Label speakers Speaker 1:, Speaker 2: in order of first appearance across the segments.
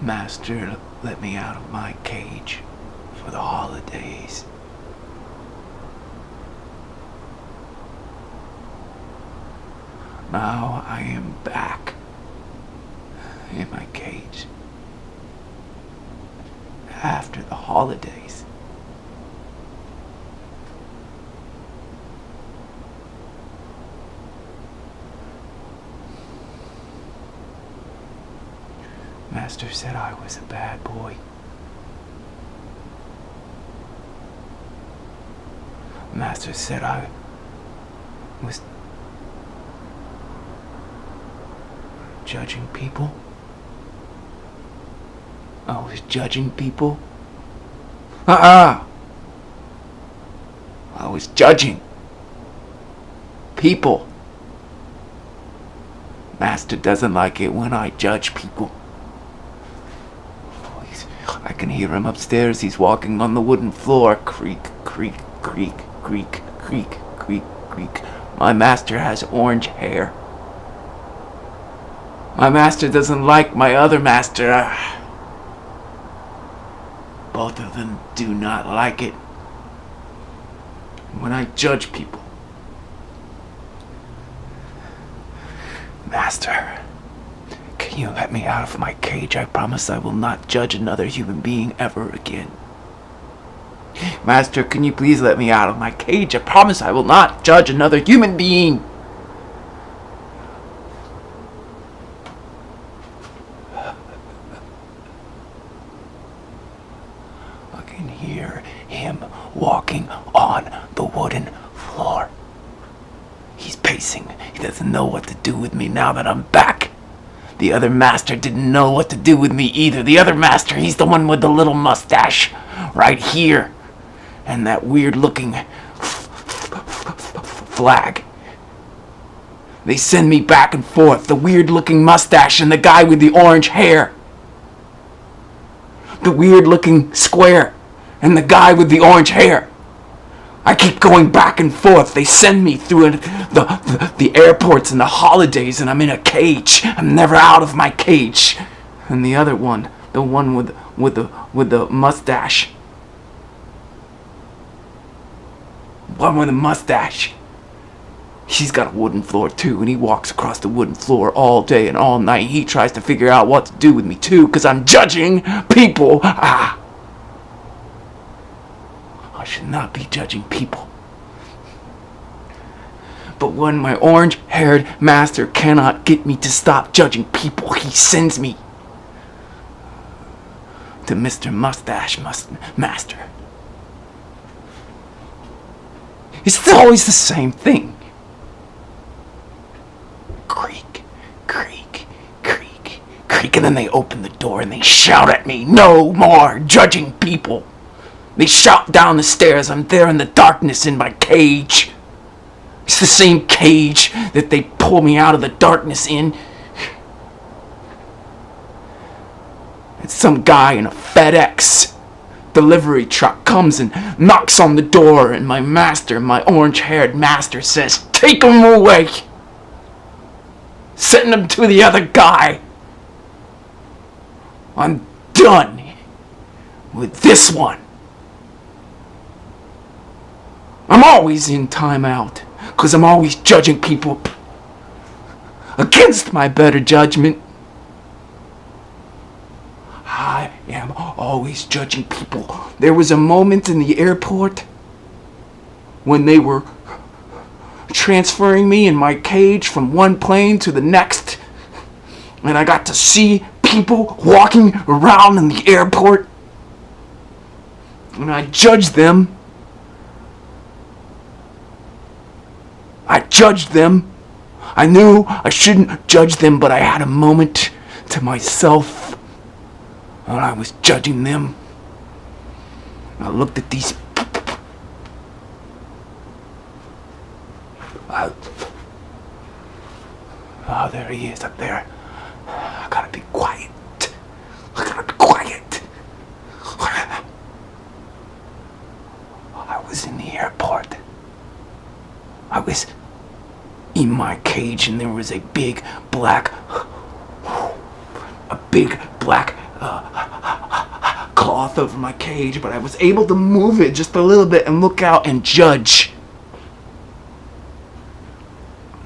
Speaker 1: Master let me out of my cage for the holidays. Now I am back in my cage after the holidays. Master said I was a bad boy. Master said I was judging people. I was judging people. I was judging people. Master doesn't like it when I judge people. I can hear him upstairs. He's walking on the wooden floor. Creak, creak, creak, creak, creak, creak, creak. My master has orange hair. My master doesn't like my other master. Both of them do not like it when I judge people. Master, can you let me out of my cage? I promise I will not judge another human being ever again. Master, can you please let me out of my cage? I promise I will not judge another human being. I can hear him walking on the wooden floor. He's pacing. He doesn't know what to do with me now that I'm back. The other master didn't know what to do with me either. The other master, he's the one with the little mustache right here. And that weird looking flag. They send me back and forth. The weird looking mustache and the guy with the orange hair. The weird looking square and the guy with the orange hair. I keep going back and forth. They send me through the airports and the holidays, and I'm in a cage. I'm never out of my cage. And the other one, the one with the mustache, one with the mustache, he's got a wooden floor too, and he walks across the wooden floor all day and all night. He tries to figure out what to do with me too, because I'm judging people. I should not be judging people. But when my orange-haired master cannot get me to stop judging people, he sends me to Mr. Mustache Master. It's always the same thing. Creak, creak, creak, creak, and then they open the door and they shout at me, "No more judging people." They shout down the stairs. I'm there in the darkness in my cage. It's the same cage that they pull me out of the darkness in. And some guy in a FedEx delivery truck comes and knocks on the door, and my master, my orange-haired master, says, "Take him away. Send him to the other guy. I'm done with this one." I'm always in timeout, because I'm always judging people against my better judgment. I am always judging people. There was a moment in the airport when they were transferring me in my cage from one plane to the next, and I got to see people walking around in the airport, and I judged them. I knew I shouldn't judge them, but I had a moment to myself when I was judging them. I looked at these. Oh, there he is up there. I gotta be quiet. I was in the airport. I was in my cage, and there was a big black cloth over my cage, but I was able to move it just a little bit and look out and judge.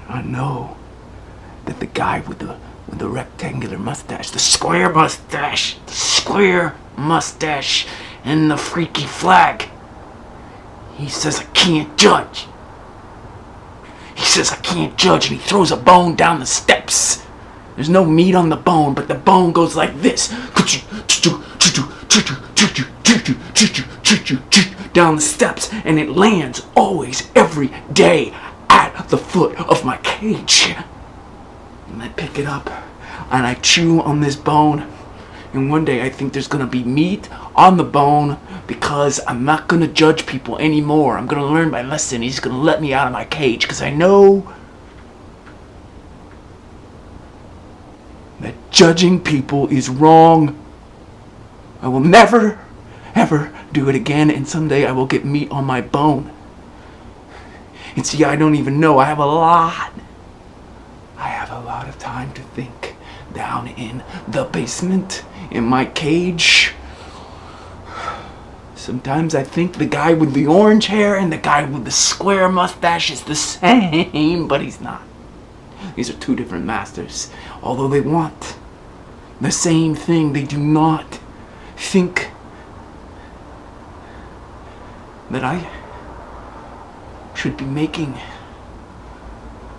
Speaker 1: I know that the guy with the rectangular mustache, the square mustache, and the freaky flag, he says I can't judge. He says I can't judge, and he throws a bone down the steps. There's no meat on the bone, but the bone goes like this. Down the steps, and it lands always, every day, at the foot of my cage. And I pick it up, and I chew on this bone. And one day I think there's gonna be meat on the bone, because I'm not gonna judge people anymore. I'm gonna learn my lesson. He's gonna let me out of my cage, because I know that judging people is wrong. I will never, ever do it again, and someday I will get meat on my bone. And see, I don't even know. I have a lot of time to think down in the basement, in my cage. Sometimes I think the guy with the orange hair and the guy with the square mustache is the same, but he's not. These are two different masters. Although they want the same thing, they do not think that I should be making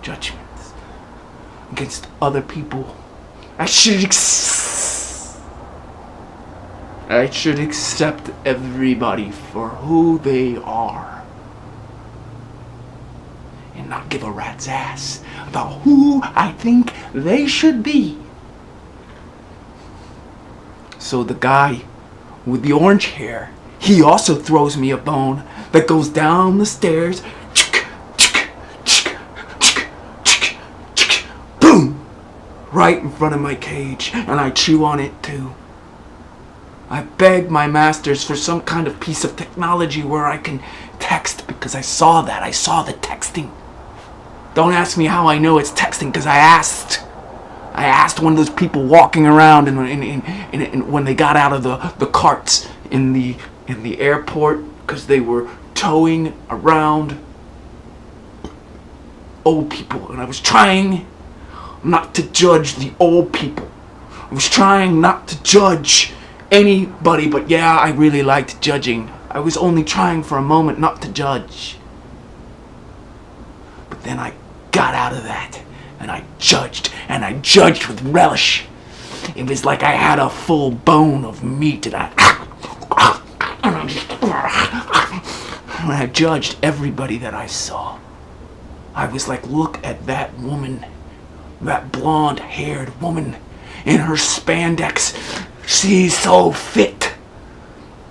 Speaker 1: judgments against other people. I should accept everybody for who they are and not give a rat's ass about who I think they should be. So the guy with the orange hair, he also throws me a bone that goes down the stairs. Boom! Right in front of my cage, and I chew on it too. I beg my masters for some kind of piece of technology where I can text, because I saw that. I saw the texting. Don't ask me how I know it's texting, because I asked one of those people walking around and when they got out of the carts in the airport, because they were towing around old people, and I was trying not to judge the old people. I was trying not to judge anybody, but yeah, I really liked judging. I was only trying for a moment not to judge. But then I got out of that, and I judged with relish. It was like I had a full bone of meat, and I judged everybody that I saw. I was like, look at that woman, that blonde-haired woman in her spandex. She's so fit.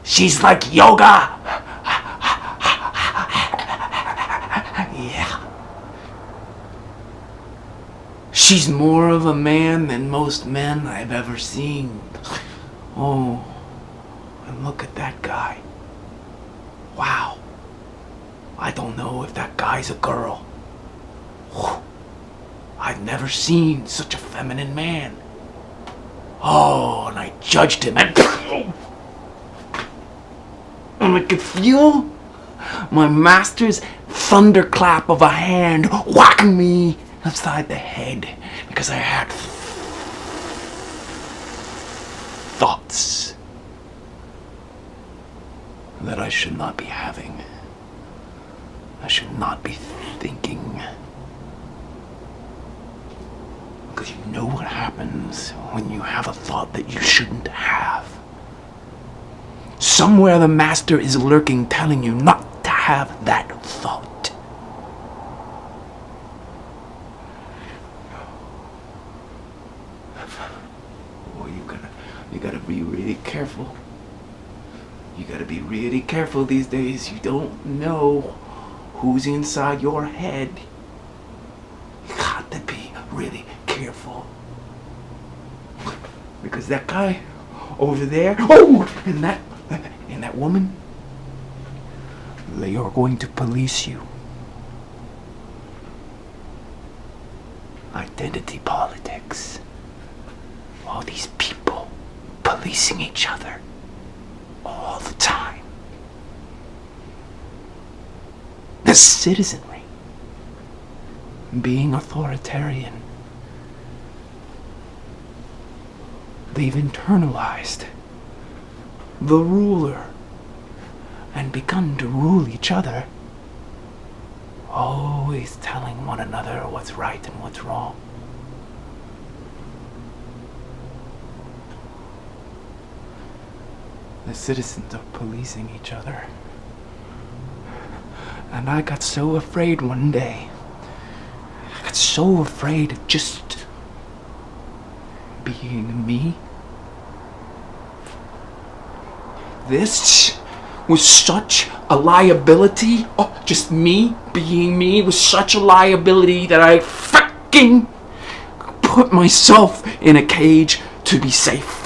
Speaker 1: She's like yoga. Yeah. She's more of a man than most men I've ever seen. Oh, and look at that guy. Wow. I don't know if that guy's a girl. I've never seen such a feminine man. Oh, and I judged him, and I could feel my master's thunderclap of a hand whacking me upside the head, because I had thoughts that I should not be having. I should not be thinking. Because you know what happens when you have a thought that you shouldn't have. Somewhere the master is lurking, telling you not to have that thought. Boy, you gotta be really careful. You gotta be really careful these days. You don't know who's inside your head. You got to be really careful. Because that guy over there, oh, and that woman, they are going to police you. Identity politics. All these people policing each other all the time. The citizenry being authoritarian. They've internalized the ruler and begun to rule each other, always telling one another what's right and what's wrong. The citizens are policing each other. And I got so afraid one day. I got so afraid of just being me. This was such a liability. Oh, just me being me was such a liability that I fucking put myself in a cage to be safe.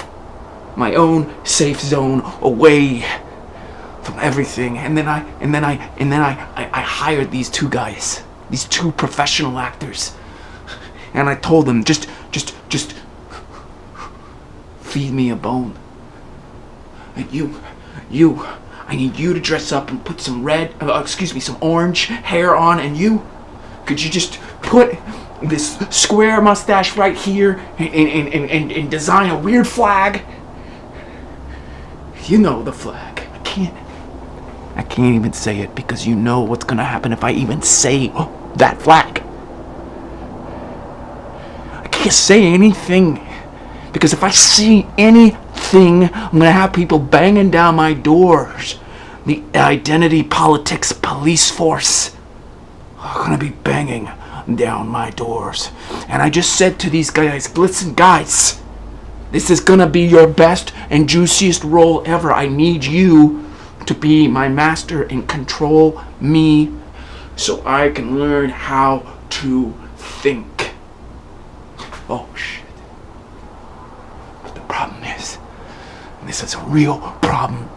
Speaker 1: My own safe zone away from everything. And then I hired these two guys, these two professional actors. And I told them, just feed me a bone. And I need you to dress up and put some some orange hair on, and could you just put this square mustache right here and design a weird flag? You know the flag. I can't even say it because you know what's gonna happen if I even say that flag. I can't say anything because if I see anything, I'm gonna have people banging down my doors. The identity politics police force are gonna be banging down my doors. And I just said to these guys, listen guys, this is gonna be your best and juiciest role ever. I need you to be my master and control me so I can learn how to think. Oh shit. But the problem is, and this is a real problem,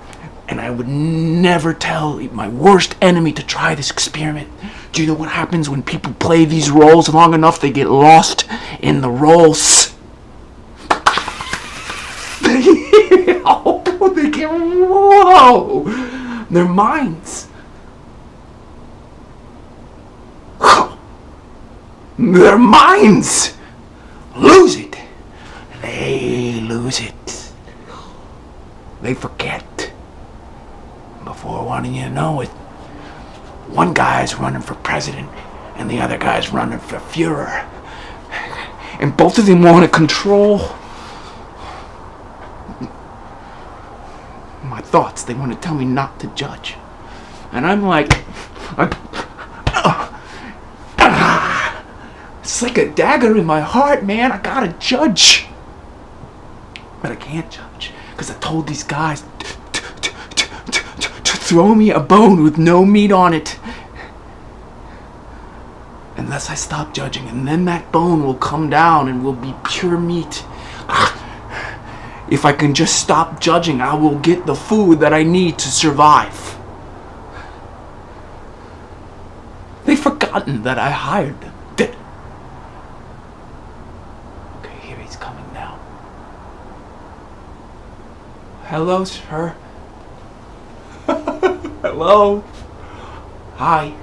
Speaker 1: and I would never tell my worst enemy to try this experiment. Do you know what happens when people play these roles long enough? They get lost in the roles. They get, whoa! Their minds. Their minds lose it. They lose it. They forget. Before wanting you to know it, one guy's running for president and the other guy's running for Führer. And both of them want to control my thoughts. They want to tell me not to judge. And I'm like, it's like a dagger in my heart, man. I gotta judge. But I can't judge because I told these guys to throw me a bone with no meat on it. Unless I stop judging, and then that bone will come down and will be pure meat. If I can just stop judging, I will get the food that I need to survive. They've forgotten that I hired them. Okay, here he's coming now. Hello, sir. Hello. Hi.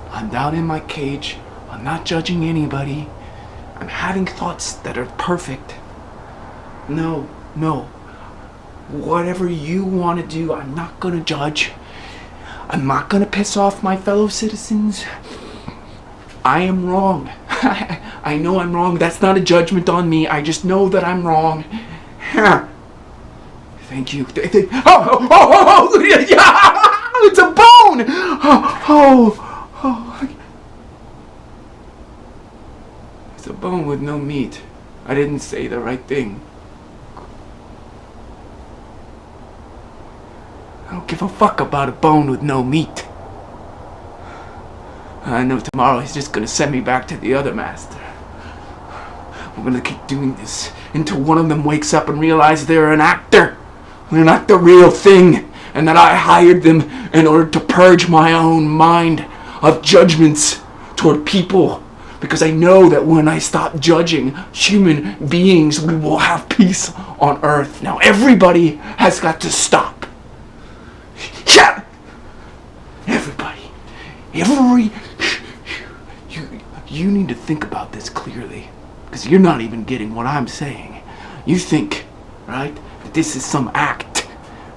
Speaker 1: I'm down in my cage. I'm not judging anybody. I'm having thoughts that are perfect. No. Whatever you want to do, I'm not going to judge. I'm not going to piss off my fellow citizens. I am wrong. I know I'm wrong. That's not a judgment on me. I just know that I'm wrong. Thank you. Oh, yeah, it's a bone. It's a bone with no meat. I didn't say the right thing. I don't give a fuck about a bone with no meat. I know tomorrow he's just gonna send me back to the other master. We're gonna keep doing this until one of them wakes up and realizes they're an actor. They're not the real thing, and that I hired them in order to purge my own mind of judgments toward people Because I know that when I stop judging human beings, we will have peace on earth. Now everybody has got to stop. Yeah! Everybody. You need to think about this clearly. Because you're not even getting what I'm saying. You think, right, that this is some act.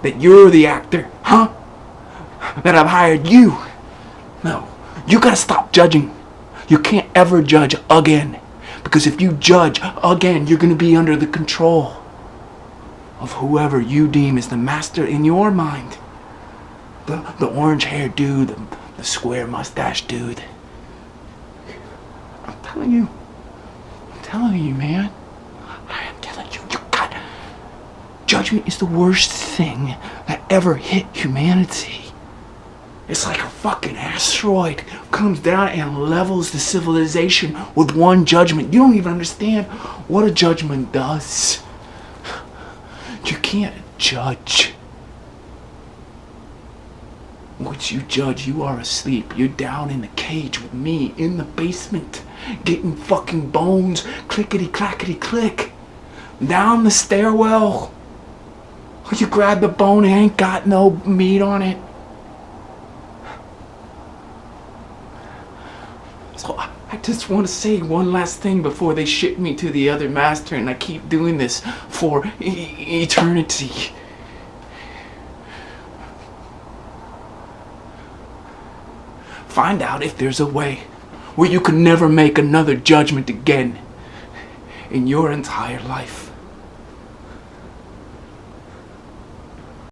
Speaker 1: That you're the actor, huh? That I've hired you. No. You gotta stop judging. You can't ever judge again. Because if you judge again, you're gonna be under the control of whoever you deem is the master in your mind. The orange-haired dude, the square mustache dude. I'm telling you, man. I am telling you, judgment is the worst thing that ever hit humanity. It's like a fucking asteroid comes down and levels the civilization with one judgment. You don't even understand what a judgment does. You can't judge. Once you judge, you are asleep. You're down in the cage with me in the basement, getting fucking bones clickety clackety click down the stairwell. You grab the bone, it ain't got no meat on it. So I just want to say one last thing before they ship me to the other master, and I keep doing this for eternity. Find out if there's a way where you can never make another judgment again in your entire life.